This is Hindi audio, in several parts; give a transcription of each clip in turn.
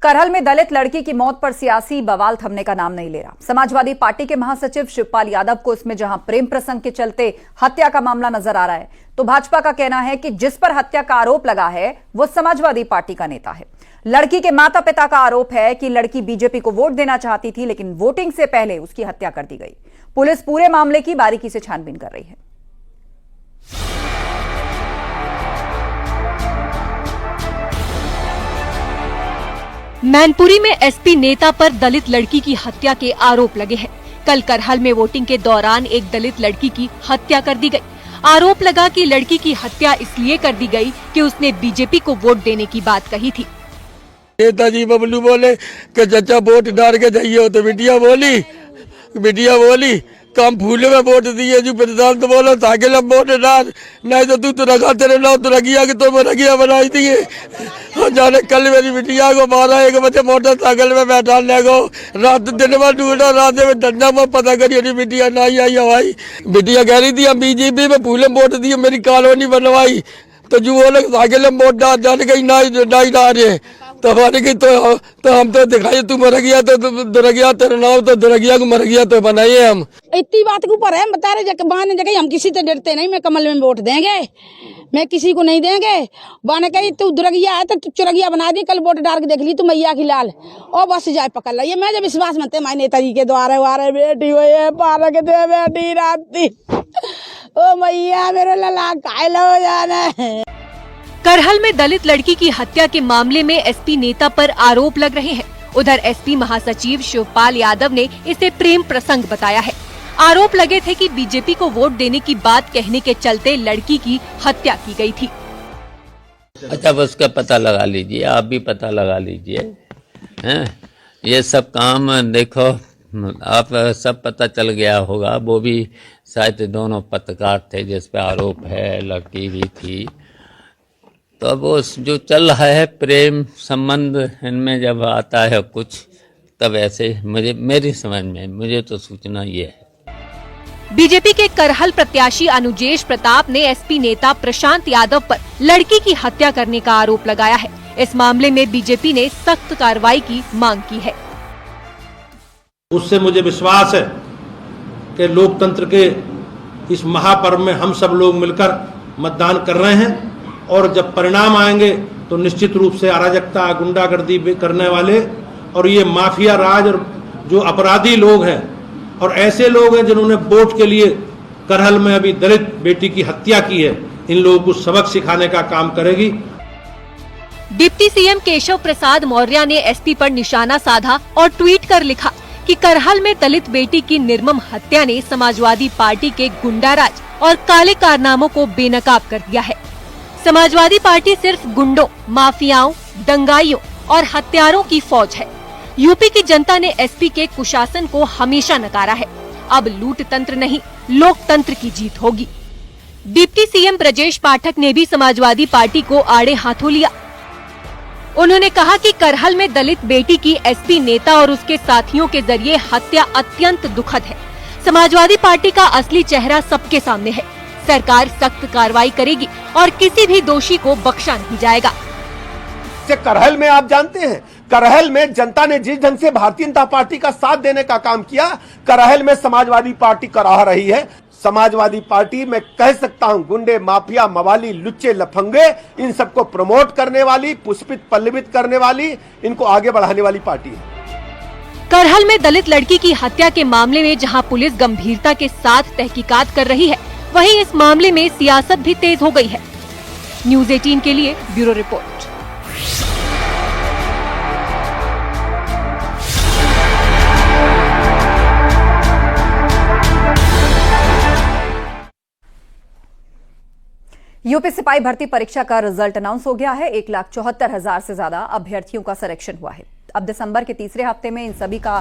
करहल में दलित लड़की की मौत पर सियासी बवाल थमने का नाम नहीं ले रहा। समाजवादी पार्टी के महासचिव शिवपाल यादव को इसमें जहां प्रेम प्रसंग के चलते हत्या का मामला नजर आ रहा है, तो भाजपा का कहना है कि जिस पर हत्या का आरोप लगा है वो समाजवादी पार्टी का नेता है। लड़की के माता पिता का आरोप है कि लड़की बीजेपी को वोट देना चाहती थी, लेकिन वोटिंग से पहले उसकी हत्या कर दी गई। पुलिस पूरे मामले की बारीकी से छानबीन कर रही है। मैनपुरी में एसपी नेता पर दलित लड़की की हत्या के आरोप लगे हैं। कल करहल में वोटिंग के दौरान एक दलित लड़की की हत्या कर दी गई। आरोप लगा कि लड़की की हत्या इसलिए कर दी गई कि उसने बीजेपी को वोट देने की बात कही थी। नेताजी बबलू बोले कि चाचा वोट डाल के जाइए, तो बिटिया बोली कम फूले में वोट दिए जो प्रधान तो बोलो ताकि लब वोट डाल, नहीं तो तू तो रखा तेरे नाव तो रखिया कि तो रखिया बनाई दिए। जाने कल मेरी बिटिया को मारा, 1 बजे मोटरसाइकिल में बैठाने को रात दिन में ढूंढा, रात में डंडा में पता करिए बिटिया नहीं आई हवाई। बिटिया कह रही थी हम बीजेपी में फूले वोट दिए, मेरी कॉलोनी बनवाई, तो जो वो लोग साइकिल में वोट डाल जाने कहीं नहीं डाल रहे तो हमारे की तो हम तो दिखाई तू मर गया तो दुरगिया तेरा नाम तो दुरगिया को मर गया तो बनाइए। हम इतनी बात के ऊपर है बता रहे बाने जगह हम किसी से डरते नहीं। मैं कमल में वोट देंगे, मैं किसी को नहीं देंगे। बाने कही तू दुरगिया है तो तू चुरगिया बना दी, कल वोट डाल के देख ली तू मैया की लाल और बस जाए पकड़ ला। ये मैं जब विश्वास मनते माय नेताजी के द्वारे वारे बेटी हुई पारक दे बेटी राती ओ मैया मेरे लला कायल हो जाना है। करहल में दलित लड़की की हत्या के मामले में एसपी नेता पर आरोप लग रहे हैं। उधर एसपी महासचिव शिवपाल यादव ने इसे प्रेम प्रसंग बताया है। आरोप लगे थे कि बीजेपी को वोट देने की बात कहने के चलते लड़की की हत्या की गई थी। अच्छा बस का पता लगा लीजिए, आप भी पता लगा लीजिए। ये सब काम देखो आप सब पता चल गया होगा। वो भी शायद दोनों पत्रकार थे जिस पे आरोप है, लड़की भी थी। तो अब वो जो चल रहा है प्रेम संबंध, इनमें जब आता है कुछ तब ऐसे मेरी समझ में मुझे तो सूचना ये है। बीजेपी के करहल प्रत्याशी अनुजेश प्रताप ने एसपी नेता प्रशांत यादव पर लड़की की हत्या करने का आरोप लगाया है। इस मामले में बीजेपी ने सख्त कार्रवाई की मांग की है। उससे मुझे विश्वास है कि लोकतंत्र के इस महापर्व में हम सब लोग मिलकर मतदान कर रहे हैं और जब परिणाम आएंगे तो निश्चित रूप से अराजकता गुंडागर्दी करने वाले और ये माफिया राज और जो अपराधी लोग हैं और ऐसे लोग हैं जिन्होंने वोट के लिए करहल में अभी दलित बेटी की हत्या की है, इन लोगों को सबक सिखाने का काम करेगी। डिप्टी सीएम केशव प्रसाद मौर्य ने एसपी पर निशाना साधा और ट्वीट कर लिखा कि करहल में दलित बेटी की निर्मम हत्या ने समाजवादी पार्टी के गुंडाराज और काले कारनामों को बेनकाब कर दिया है। समाजवादी पार्टी सिर्फ गुंडों, माफियाओं, दंगाइयों और हत्यारों की फौज है। यूपी की जनता ने एसपी के कुशासन को हमेशा नकारा है। अब लूट तंत्र नहीं, लोकतंत्र की जीत होगी। डिप्टी सीएम ब्रजेश पाठक ने भी समाजवादी पार्टी को आड़े हाथों लिया। उन्होंने कहा कि करहल में दलित बेटी की एसपी नेता और उसके साथियों के जरिए हत्या अत्यंत दुखद है। समाजवादी पार्टी का असली चेहरा सबके सामने है। सरकार सख्त कार्रवाई करेगी और किसी भी दोषी को बख्शा नहीं जाएगा। करहल में आप जानते हैं, करहल में जनता ने जिस ढंग से भारतीय जनता पार्टी का साथ देने का काम किया, करहल में समाजवादी पार्टी करा रही है। समाजवादी पार्टी मैं कह सकता हूं गुंडे, माफिया, मवाली, लुच्चे, लफंगे, इन सबको प्रमोट करने वाली, पुष्पित पल्लवित करने वाली, इनको आगे बढ़ाने वाली पार्टी है। करहल में दलित लड़की की हत्या के मामले में जहां पुलिस गंभीरता के साथ तहकीकात कर रही है, वहीं इस मामले में सियासत भी तेज हो गई है। न्यूज़ 18 के लिए ब्यूरो रिपोर्ट। यूपी सिपाही भर्ती परीक्षा का रिजल्ट अनाउंस हो गया है। 1,74,000 से ज्यादा अभ्यर्थियों का सिलेक्शन हुआ है। अब दिसंबर के तीसरे हफ्ते में इन सभी का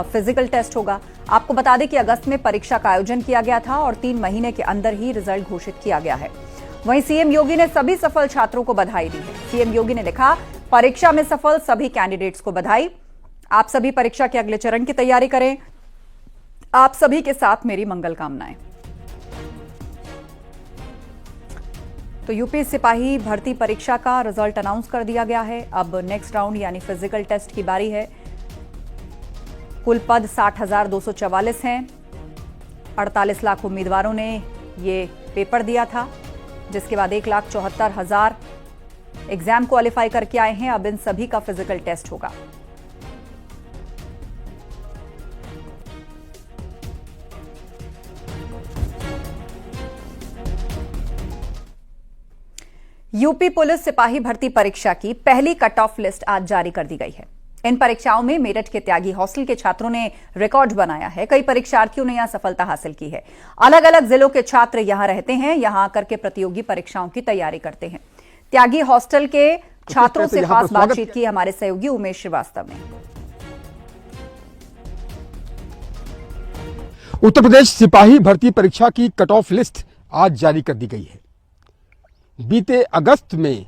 फिजिकल टेस्ट होगा। आपको बता दें कि अगस्त में परीक्षा का आयोजन किया गया था और 3 महीने के अंदर ही रिजल्ट घोषित किया गया है। वहीं सीएम योगी ने सभी सफल छात्रों को बधाई दी है। सीएम योगी ने लिखा, परीक्षा में सफल सभी कैंडिडेट्स को बधाई। आप सभी परीक्षा के अगले चरण की तैयारी करें। आप सभी के साथ मेरी मंगल कामनाएं। तो यूपी सिपाही भर्ती परीक्षा का रिजल्ट अनाउंस कर दिया गया है। अब नेक्स्ट राउंड यानी फिजिकल टेस्ट की बारी है। कुल पद 60,244 हैं। 48 लाख उम्मीदवारों ने ये पेपर दिया था, जिसके बाद 1,74,000 एग्जाम क्वालिफाई करके आए हैं। अब इन सभी का फिजिकल टेस्ट होगा। यूपी पुलिस सिपाही भर्ती परीक्षा की पहली कट ऑफ लिस्ट आज जारी कर दी गई है। इन परीक्षाओं में मेरठ के त्यागी हॉस्टल के छात्रों ने रिकॉर्ड बनाया है। कई परीक्षार्थियों ने यहां सफलता हासिल की है। अलग अलग जिलों के छात्र यहां रहते हैं, यहां आकर के प्रतियोगी परीक्षाओं की तैयारी करते हैं। त्यागी हॉस्टल के छात्रों से खास बातचीत की हमारे सहयोगी उमेश श्रीवास्तव ने। उत्तर प्रदेश सिपाही भर्ती परीक्षा की कट ऑफ लिस्ट आज जारी कर दी गई है। बीते अगस्त में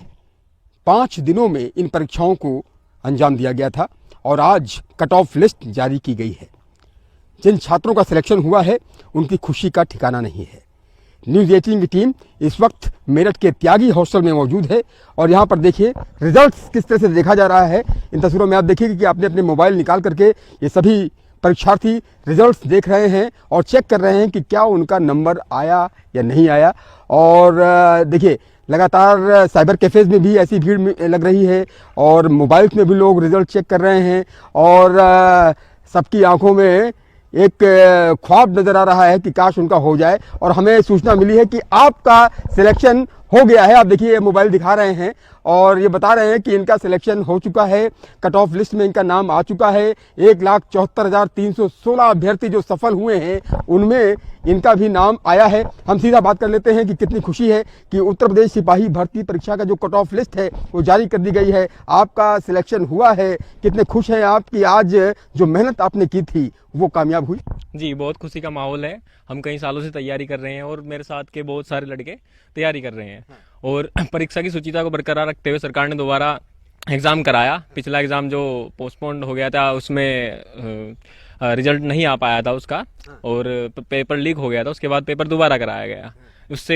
5 दिनों में इन परीक्षाओं को अंजाम दिया गया था और आज कट ऑफ लिस्ट जारी की गई है। जिन छात्रों का सिलेक्शन हुआ है उनकी खुशी का ठिकाना नहीं है। न्यूज़ 18 की टीम इस वक्त मेरठ के त्यागी हॉस्टल में मौजूद है और यहाँ पर देखिए रिजल्ट्स किस तरह से देखा जा रहा है। इन तस्वीरों में आप देखिए कि आपने अपने मोबाइल निकाल करके ये सभी परीक्षार्थी रिजल्ट्स देख रहे हैं और चेक कर रहे हैं कि क्या उनका नंबर आया या नहीं आया। और देखिए लगातार साइबर कैफेज में भी ऐसी भीड़ लग रही है और मोबाइल्स में भी लोग रिजल्ट चेक कर रहे हैं और सबकी आंखों में एक ख्वाब नजर आ रहा है कि काश उनका हो जाए। और हमें सूचना मिली है कि आपका सिलेक्शन हो गया है। आप देखिए मोबाइल दिखा रहे हैं और ये बता रहे हैं कि इनका सिलेक्शन हो चुका है। कट ऑफ लिस्ट में इनका नाम आ चुका है। 1,74,316 अभ्यर्थी जो सफल हुए हैं उनमें इनका भी नाम आया है। हम सीधा बात कर लेते हैं कि कितनी खुशी है कि उत्तर प्रदेश सिपाही भर्ती परीक्षा का जो कट ऑफ लिस्ट है वो जारी कर दी गई है। आपका सिलेक्शन हुआ है, कितने खुश हैं आप कि आज जो मेहनत आपने की थी वो कामयाब हुई? जी, बहुत खुशी का माहौल है। हम कई सालों से तैयारी कर रहे हैं और मेरे साथ के बहुत सारे लड़के तैयारी कर रहे हैं और परीक्षा की शुचिता को बरकरार रखते हुए सरकार ने दोबारा एग्ज़ाम कराया। पिछला एग्ज़ाम जो पोस्टपोन्ड हो गया था उसमें रिजल्ट नहीं आ पाया था उसका और पेपर लीक हो गया था। उसके बाद पेपर दोबारा कराया गया।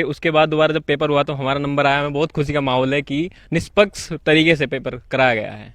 उसके बाद दोबारा जब पेपर हुआ तो हमारा नंबर आया। हमें बहुत खुशी का माहौल है कि निष्पक्ष तरीके से पेपर कराया गया है।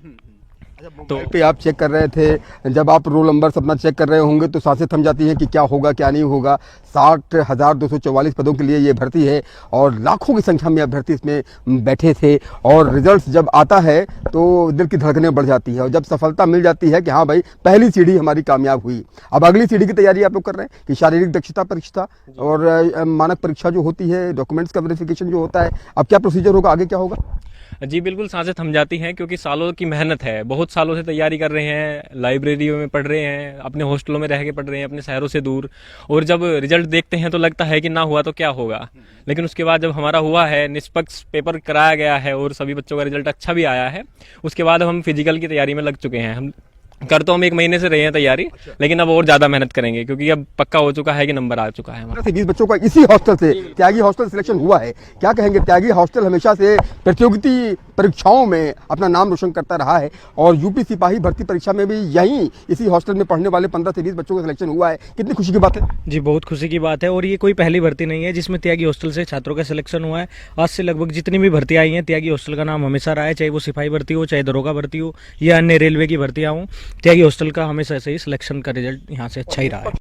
तो पे आप चेक कर रहे थे, जब आप रोल नंबर अपना चेक कर रहे होंगे तो सांसें थम जाती हैं कि क्या होगा क्या नहीं होगा। 60,244 पदों के लिए ये भर्ती है और लाखों की संख्या में अभ्यर्थी इसमें बैठे थे और रिजल्ट जब आता है तो दिल की धड़कनें बढ़ जाती है और जब सफलता मिल जाती है कि हाँ भाई पहली सीढ़ी हमारी कामयाब हुई। अब अगली सीढ़ी की तैयारी आप लोग कर रहे हैं कि शारीरिक दक्षता परीक्षा और मानक परीक्षा जो होती है, डॉक्यूमेंट्स का वेरिफिकेशन जो होता है, अब क्या प्रोसीजर होगा, आगे क्या होगा? जी बिल्कुल, सांसें थम जाती हैं क्योंकि सालों की मेहनत है। बहुत सालों से तैयारी कर रहे हैं, लाइब्रेरियों में पढ़ रहे हैं, अपने हॉस्टलों में रह के पढ़ रहे हैं, अपने शहरों से दूर। और जब रिजल्ट देखते हैं तो लगता है कि ना हुआ तो क्या होगा, लेकिन उसके बाद जब हमारा हुआ है, निष्पक्ष पेपर कराया गया है और सभी बच्चों का रिजल्ट अच्छा भी आया है, उसके बाद हम फिजिकल की तैयारी में लग चुके हैं। हम 1 महीने से रहे हैं तैयारी, लेकिन अब और ज्यादा मेहनत करेंगे क्योंकि अब पक्का हो चुका है कि नंबर आ चुका है हमारा। 20 बच्चों का इसी हॉस्टल से त्यागी हॉस्टल सिलेक्शन हुआ है। क्या कहेंगे? त्यागी हॉस्टल हमेशा से प्रतियोगिता परीक्षाओं में अपना नाम रोशन करता रहा है और यूपी सिपाही भर्ती परीक्षा में भी यहीं इसी हॉस्टल में पढ़ने वाले 15 से 20 बच्चों का सिलेक्शन हुआ है। कितनी खुशी की बात है? जी बहुत खुशी की बात है और ये कोई पहली भर्ती नहीं है जिसमें त्यागी हॉस्टल से छात्रों का सिलेक्शन हुआ है। आज से लगभग जितनी भी भर्ती आई हैं त्यागी हॉस्टल का नाम हमेशा रहा है, चाहे वो सिपाही भर्ती हो, चाहे दरोगा भर्ती हो या अन्य रेलवे की भर्तियां हों। त्यागी हॉस्टल का हमेशा से ही सिलेक्शन का रिजल्ट यहाँ से अच्छा ही रहा है।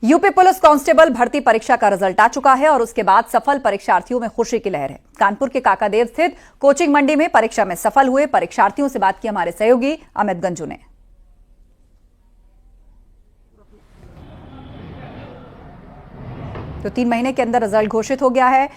यूपी पुलिस कांस्टेबल भर्ती परीक्षा का रिजल्ट आ चुका है और उसके बाद सफल परीक्षार्थियों में खुशी की लहर है। कानपुर के काकादेव स्थित कोचिंग मंडी में परीक्षा में सफल हुए परीक्षार्थियों से बात की हमारे सहयोगी अमित गंजू ने। तो 3 महीने के अंदर रिजल्ट घोषित हो गया है।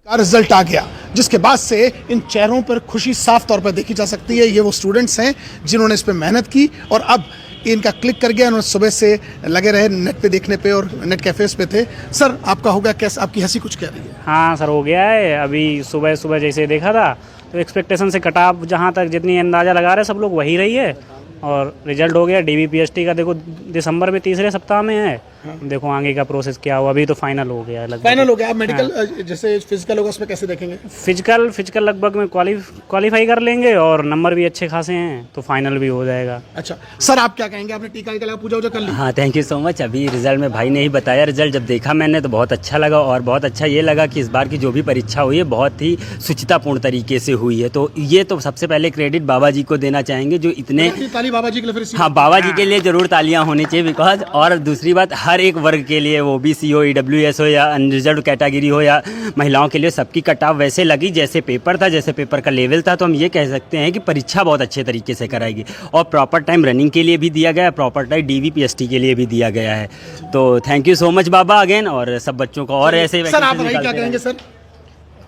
रिजल्ट आ गया जिसके बाद से इन चेहरों पर खुशी साफ तौर पर देखी जा सकती है। ये वो स्टूडेंट्स हैं जिन्होंने इस पे मेहनत की और अब इनका क्लिक कर गया। उन्होंने सुबह से लगे रहे नेट पे देखने पे और नेट कैफेज पे थे। सर आपका होगा कैसे? आपकी हंसी कुछ कह रही है? हाँ सर हो गया है। अभी सुबह सुबह जैसे देखा था तो एक्सपेक्टेशन से कटा, जहाँ तक जितनी अंदाज़ा लगा रहे सब लोग वही रही है और रिजल्ट हो गया। DBPST का देखो दिसंबर में 3रे सप्ताह में है देखो आगे का प्रोसेस क्या हुआ, अभी तो फाइनल हो गया लगभग। फाइनल हो गया। आप मेडिकल जैसे फिजिकल होगा उसमें कैसे देखेंगे? फिजिकल लगभग में क्वालिफाई कर लेंगे और नंबर भी अच्छे खासे हैं तो फाइनल भी हो जाएगा। अच्छा सर, आप क्या कहेंगे? आपने टीका लगा, पूजा वूजा कर ली? हाँ, थैंक यू सो मच। अभी रिजल्ट में भाई ने ही बताया, रिजल्ट जब देखा मैंने तो बहुत अच्छा लगा, और बहुत अच्छा ये लगा कि इस बार की जो भी परीक्षा हुई है बहुत ही शुचितापूर्ण तरीके से हुई है। तो ये तो सबसे पहले क्रेडिट बाबा जी को देना चाहेंगे जो इतने, ताली बाबा जी के लिए फिर। हाँ, बाबा जी के लिए जरूर तालियां होनी चाहिए बिकॉज, और दूसरी बात हर एक वर्ग के लिए, वो OBC हो, EWS हो या अनरिजर्व कैटेगरी हो या महिलाओं के लिए, सबकी कटाव वैसे लगी जैसे पेपर था, जैसे पेपर का लेवल था। तो हम ये कह सकते हैं कि परीक्षा बहुत अच्छे तरीके से कराएगी, और प्रॉपर टाइम रनिंग के लिए भी दिया गया है, प्रॉपर टाइम DVPST के लिए भी दिया गया है। तो thank you so much Baba again, और सब बच्चों को और ऐसे सर आप क्या कहेंगे? सर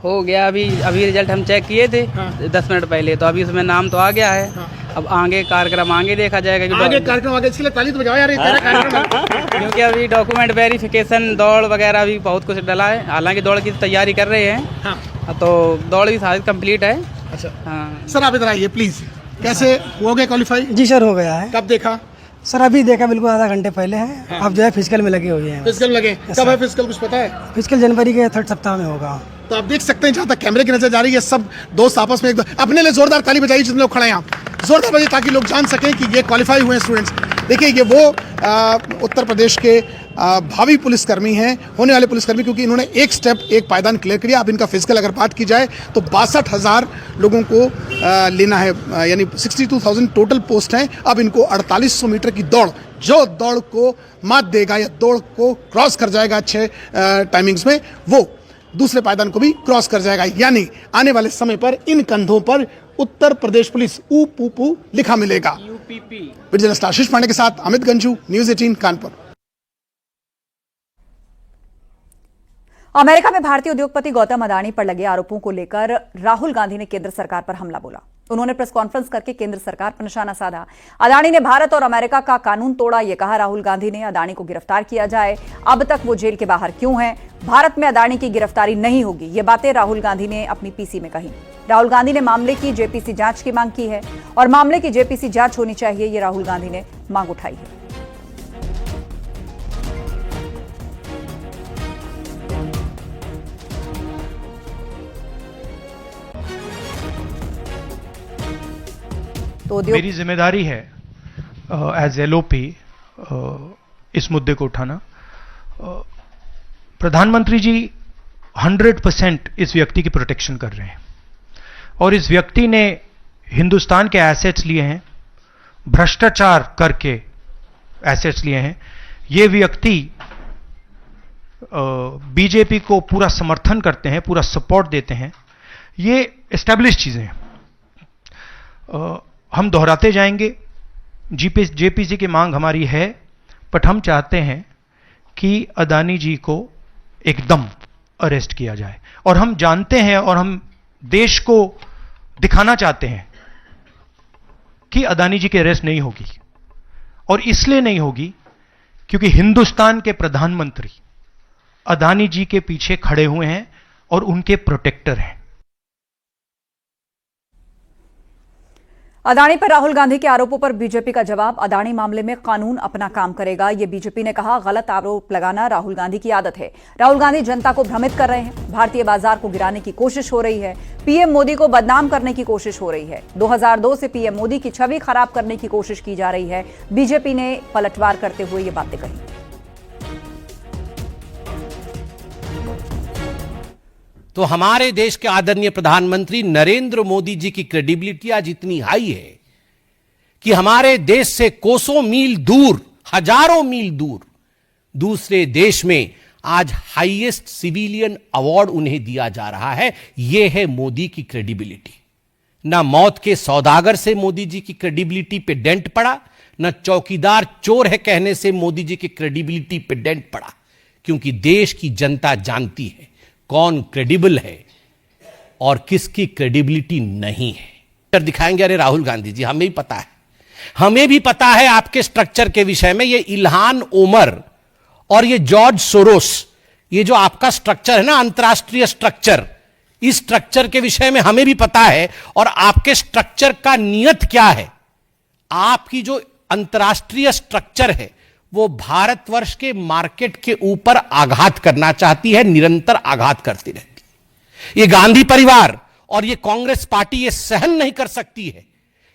हो गया, अभी रिजल्ट हम चेक किए थे 10 मिनट पहले, तो अभी उसमें नाम तो आ गया है। अब आगे कार्यक्रम आगे देखा जाएगा कि आगे कार्यक्रम आगे, इसके लिए ताली तो बजाओ यार, तेरा कार्यक्रम। क्योंकि अभी डॉक्यूमेंट वेरिफिकेशन, दौड़ वगैरह भी बहुत कुछ डला है। हालांकि दौड़ की तैयारी कर रहे हैं, तो दौड़ भी सारी कंप्लीट है। अच्छा हाँ। सर आप इधर आइए प्लीज। कैसे हो गए क्वालिफाई? जी सर हो गया है। कब देखा? सर अभी देखा, बिल्कुल आधा घंटे पहले है। अब जो है फिजिकल में लगे हुए हैं। फिजिकल लगे? कब है फिजिकल, कुछ पता है? फिजिकल जनवरी के 3rd सप्ताह में होगा। तो आप देख सकते हैं, जहाँ तक कैमरे की नजर जा रही है, सब दोस्त आपस में एक अपने लिए जोरदार ताली बजाइए जितने लोग खड़े हैं, जोरदार बजाइए ताकि लोग जान सकें कि ये क्वालिफाई हुए हैं स्टूडेंट्स। देखिए ये वो उत्तर प्रदेश के भावी पुलिसकर्मी हैं, होने वाले पुलिसकर्मी, क्योंकि इन्होंने एक पायदान क्लियर किया। अब इनका फिजिकल अगर बात की जाए तो 62,000 लोगों को लेना है, यानी 62,000 टोटल पोस्ट हैं। अब इनको 4800 मीटर की दौड़, जो दौड़ को मात देगा या दौड़ को क्रॉस कर जाएगा अच्छे टाइमिंग्स में, वो दूसरे पायदान को भी क्रॉस कर जाएगा। यानी आने वाले समय पर इन कंधों पर उत्तर प्रदेश पुलिस ऊ लिखा मिलेगा। वीडियो जर्नलिस्ट आशीष पांडे के साथ अमित गंजू, न्यूज़ 18 कानपुर। अमेरिका में भारतीय उद्योगपति गौतम अडानी पर लगे आरोपों को लेकर राहुल गांधी ने केंद्र सरकार पर हमला बोला। उन्होंने प्रेस कॉन्फ्रेंस करके केंद्र सरकार पर निशाना साधा। अडानी ने भारत और अमेरिका का कानून तोड़ा, यह कहा राहुल गांधी ने। अडानी को गिरफ्तार किया जाए, अब तक वो जेल के बाहर क्यों हैं? भारत में अडानी की गिरफ्तारी नहीं होगी, ये बातें राहुल गांधी ने अपनी पीसी में कही। राहुल गांधी ने मामले की जेपीसी जांच की मांग की है, और मामले की जेपीसी जांच होनी चाहिए, ये राहुल गांधी ने मांग उठाई है। तो मेरी जिम्मेदारी है एज LOP इस मुद्दे को उठाना। प्रधानमंत्री जी 100% इस व्यक्ति की प्रोटेक्शन कर रहे हैं, और इस व्यक्ति ने हिंदुस्तान के एसेट्स लिए हैं, भ्रष्टाचार करके एसेट्स लिए हैं। ये व्यक्ति बीजेपी को पूरा समर्थन करते हैं, पूरा सपोर्ट देते हैं। ये एस्टैब्लिश चीजें हैं, हम दोहराते जाएंगे। जेपीसी की मांग हमारी है, बट हम चाहते हैं कि अडानी जी को एकदम अरेस्ट किया जाए। और हम जानते हैं और हम देश को दिखाना चाहते हैं कि अडानी जी की अरेस्ट नहीं होगी, और इसलिए नहीं होगी क्योंकि हिंदुस्तान के प्रधानमंत्री अडानी जी के पीछे खड़े हुए हैं और उनके प्रोटेक्टर हैं। अडानी पर राहुल गांधी के आरोपों पर बीजेपी का जवाब, अडानी मामले में कानून अपना काम करेगा, ये बीजेपी ने कहा। गलत आरोप लगाना राहुल गांधी की आदत है। राहुल गांधी जनता को भ्रमित कर रहे हैं, भारतीय बाजार को गिराने की कोशिश हो रही है, पीएम मोदी को बदनाम करने की कोशिश हो रही है। 2002 से पीएम मोदी की छवि खराब करने की कोशिश की जा रही है। बीजेपी ने पलटवार करते हुए ये बातें कही। तो हमारे देश के आदरणीय प्रधानमंत्री नरेंद्र मोदी जी की क्रेडिबिलिटी आज इतनी हाई है कि हमारे देश से कोसों मील दूर, हजारों मील दूर दूसरे देश में आज हाईएस्ट सिविलियन अवार्ड उन्हें दिया जा रहा है। यह है मोदी की क्रेडिबिलिटी। ना मौत के सौदागर से मोदी जी की क्रेडिबिलिटी पे डेंट पड़ा, ना चौकीदार चोर है कहने से मोदी जी की क्रेडिबिलिटी पे डेंट पड़ा, क्योंकि देश की जनता जानती है कौन क्रेडिबल है और किसकी क्रेडिबिलिटी नहीं है। दिखाएंगे, अरे राहुल गांधी जी हमें भी पता है, हमें भी पता है आपके स्ट्रक्चर के विषय में। ये इल्हान ओमर और ये जॉर्ज सोरोस, ये जो आपका स्ट्रक्चर है ना, अंतरराष्ट्रीय स्ट्रक्चर, इस स्ट्रक्चर के विषय में हमें भी पता है। और आपके स्ट्रक्चर का नियत क्या है, आपकी जो अंतरराष्ट्रीय स्ट्रक्चर है वो भारतवर्ष के मार्केट के ऊपर आघात करना चाहती है, निरंतर आघात करती रहती है। ये गांधी परिवार और ये कांग्रेस पार्टी ये सहन नहीं कर सकती है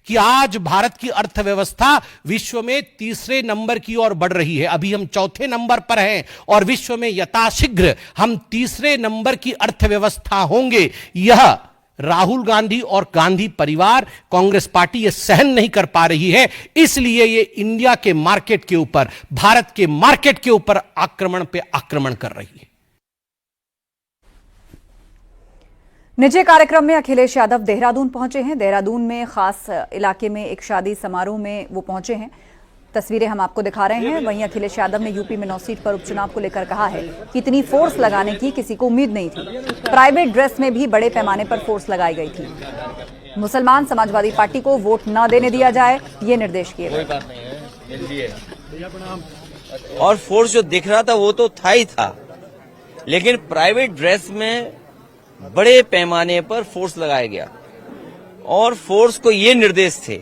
कि आज भारत की अर्थव्यवस्था विश्व में तीसरे नंबर की ओर बढ़ रही है। अभी हम चौथे नंबर पर हैं और विश्व में यथाशीघ्र हम तीसरे नंबर की अर्थव्यवस्था होंगे। यह राहुल गांधी और गांधी परिवार, कांग्रेस पार्टी ये सहन नहीं कर पा रही है, इसलिए ये इंडिया के मार्केट के ऊपर, भारत के मार्केट के ऊपर आक्रमण पे आक्रमण कर रही है। निजी कार्यक्रम में अखिलेश यादव देहरादून पहुंचे हैं। देहरादून में खास इलाके में एक शादी समारोह में वो पहुंचे हैं। तस्वीरें हम आपको दिखा रहे हैं। वहीं अखिलेश यादव ने यूपी में 9 सीट पर उपचुनाव को लेकर कहा है कि इतनी फोर्स लगाने की किसी को उम्मीद नहीं थी। प्राइवेट ड्रेस में भी बड़े पैमाने पर फोर्स लगाई गई थी। मुसलमान समाजवादी पार्टी को वोट न देने दिया जाए, ये निर्देश किए गए। और फोर्स जो दिख रहा था वो तो था ही था, लेकिन प्राइवेट ड्रेस में बड़े पैमाने पर फोर्स लगाया गया और फोर्स को ये निर्देश थे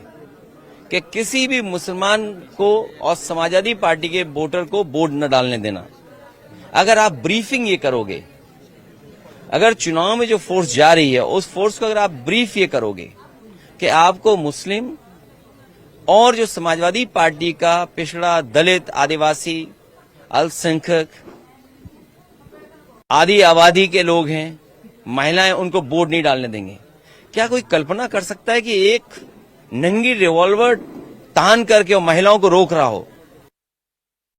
कि किसी भी मुसलमान को और समाजवादी पार्टी के वोटर को वोट न डालने देना। अगर आप ब्रीफिंग ये करोगे, अगर चुनाव में जो फोर्स जा रही है उस फोर्स को अगर आप ब्रीफ ये करोगे कि आपको मुस्लिम और जो समाजवादी पार्टी का पिछड़ा, दलित, आदिवासी, अल्पसंख्यक आदि आबादी के लोग हैं, महिलाएं, उनको वोट नहीं डालने देंगे। क्या कोई कल्पना कर सकता है कि एक नंगी रिवॉल्वर तान करके वो महिलाओं को रोक रहा हो?